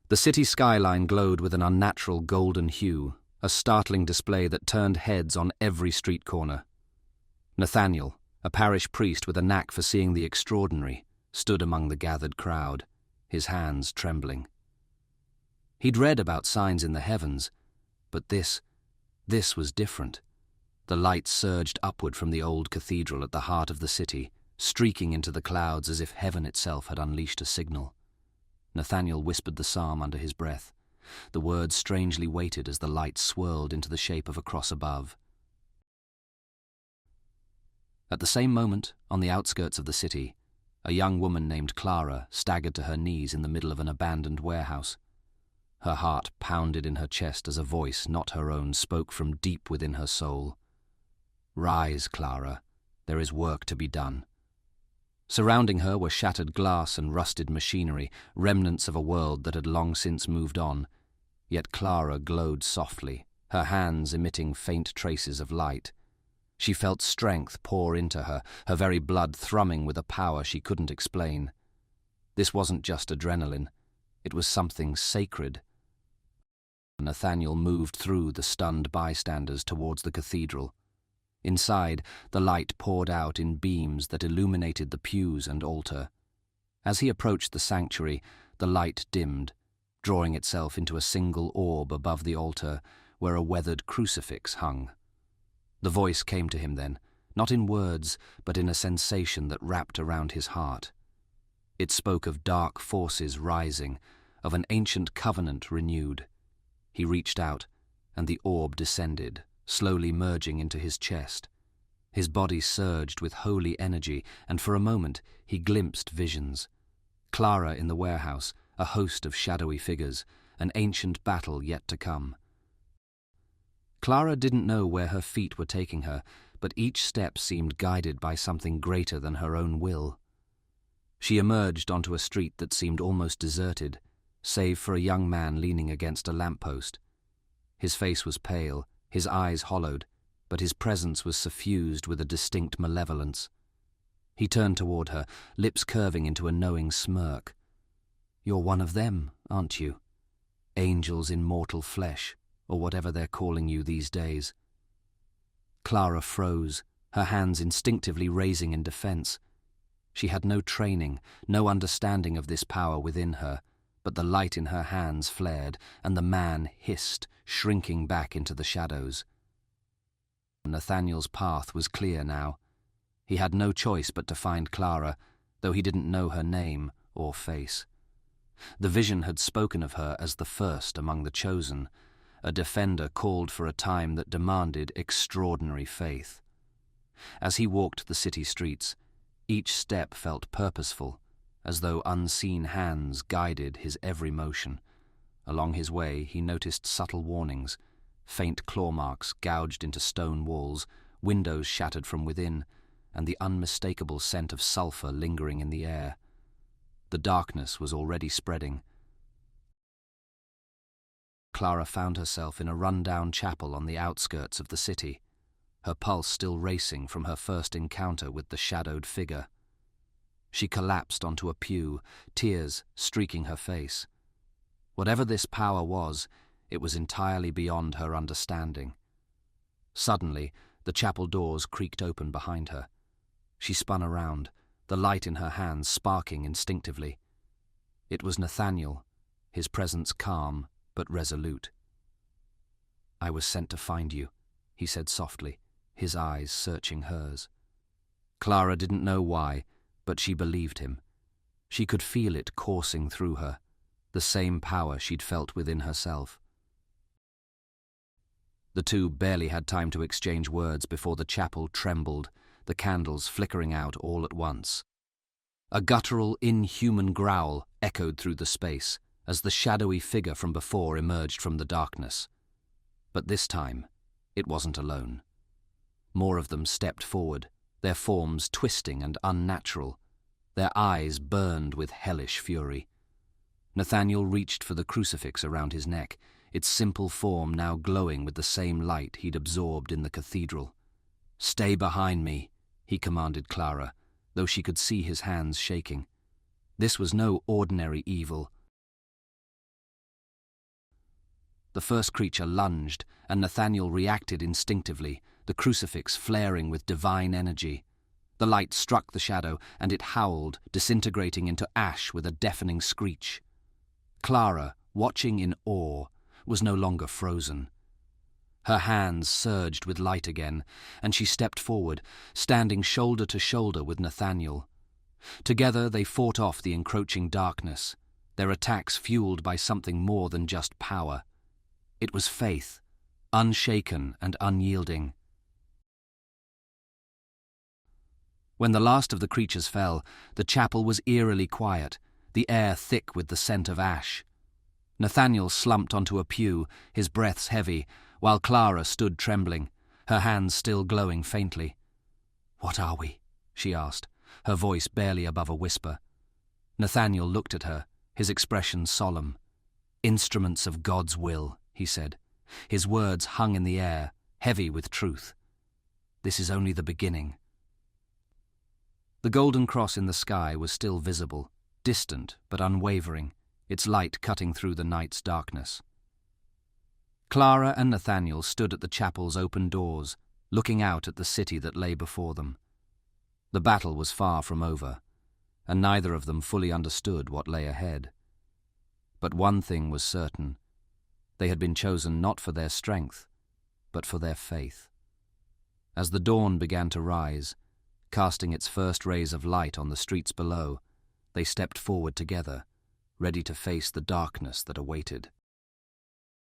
The city skyline glowed with an unnatural golden hue, a startling display that turned heads on every street corner. Nathaniel, a parish priest with a knack for seeing the extraordinary, stood among the gathered crowd, his hands trembling. He'd read about signs in the heavens, but this was different. The light surged upward from the old cathedral at the heart of the city, streaking into the clouds as if heaven itself had unleashed a signal. Nathaniel whispered the psalm under his breath. The words strangely weighted as the light swirled into the shape of a cross above. At the same moment, on the outskirts of the city, a young woman named Clara staggered to her knees in the middle of an abandoned warehouse. Her heart pounded in her chest as a voice not her own spoke from deep within her soul. "Rise, Clara. There is work to be done." Surrounding her were shattered glass and rusted machinery, remnants of a world that had long since moved on. Yet Clara glowed softly, her hands emitting faint traces of light. She felt strength pour into her, her very blood thrumming with a power she couldn't explain. This wasn't just adrenaline. It was something sacred. Nathaniel moved through the stunned bystanders towards the cathedral. Inside, the light poured out in beams that illuminated the pews and altar. As he approached the sanctuary, the light dimmed, drawing itself into a single orb above the altar where a weathered crucifix hung. The voice came to him then, not in words, but in a sensation that wrapped around his heart. It spoke of dark forces rising, of an ancient covenant renewed. He reached out, and the orb descended, slowly merging into his chest. His body surged with holy energy, and for a moment he glimpsed visions. Clara in the warehouse, a host of shadowy figures, an ancient battle yet to come. Clara didn't know where her feet were taking her, but each step seemed guided by something greater than her own will. She emerged onto a street that seemed almost deserted, save for a young man leaning against a lamppost. His face was pale, his eyes hollowed, but his presence was suffused with a distinct malevolence. He turned toward her, lips curving into a knowing smirk. "You're one of them, aren't you? Angels in mortal flesh, or whatever they're calling you these days." Clara froze, her hands instinctively raising in defense. She had no training, no understanding of this power within her, but the light in her hands flared, and the man hissed, shrinking back into the shadows. Nathaniel's path was clear now. He had no choice but to find Clara, though he didn't know her name or face. The vision had spoken of her as the first among the chosen, a defender called for a time that demanded extraordinary faith. As he walked the city streets, each step felt purposeful, as though unseen hands guided his every motion. Along his way he noticed subtle warnings, faint claw marks gouged into stone walls, windows shattered from within, and the unmistakable scent of sulphur lingering in the air. The darkness was already spreading. Clara found herself in a run-down chapel on the outskirts of the city, her pulse still racing from her first encounter with the shadowed figure. She collapsed onto a pew, tears streaking her face. Whatever this power was, it was entirely beyond her understanding. Suddenly, the chapel doors creaked open behind her. She spun around, the light in her hands sparking instinctively. It was Nathaniel, his presence calm but resolute. "I was sent to find you," he said softly, his eyes searching hers. Clara didn't know why, but she believed him. She could feel it coursing through her, the same power she'd felt within herself. The two barely had time to exchange words before the chapel trembled, the candles flickering out all at once. A guttural, inhuman growl echoed through the space as the shadowy figure from before emerged from the darkness. But this time, it wasn't alone. More of them stepped forward, their forms twisting and unnatural. Their eyes burned with hellish fury. Nathaniel reached for the crucifix around his neck, its simple form now glowing with the same light he'd absorbed in the cathedral. "Stay behind me," he commanded Clara, though she could see his hands shaking. This was no ordinary evil. The first creature lunged, and Nathaniel reacted instinctively, the crucifix flaring with divine energy. The light struck the shadow, and it howled, disintegrating into ash with a deafening screech. Clara, watching in awe, was no longer frozen. Her hands surged with light again, and she stepped forward, standing shoulder to shoulder with Nathaniel. Together they fought off the encroaching darkness, their attacks fueled by something more than just power. It was faith, unshaken and unyielding. When the last of the creatures fell, the chapel was eerily quiet, the air thick with the scent of ash. Nathaniel slumped onto a pew, his breaths heavy, while Clara stood trembling, her hands still glowing faintly. "What are we?" she asked, her voice barely above a whisper. Nathaniel looked at her, his expression solemn. "Instruments of God's will," he said. His words hung in the air, heavy with truth. "This is only the beginning." The golden cross in the sky was still visible, distant but unwavering, its light cutting through the night's darkness. Clara and Nathaniel stood at the chapel's open doors, looking out at the city that lay before them. The battle was far from over, and neither of them fully understood what lay ahead. But one thing was certain: they had been chosen not for their strength, but for their faith. As the dawn began to rise, casting its first rays of light on the streets below, they stepped forward together, ready to face the darkness that awaited.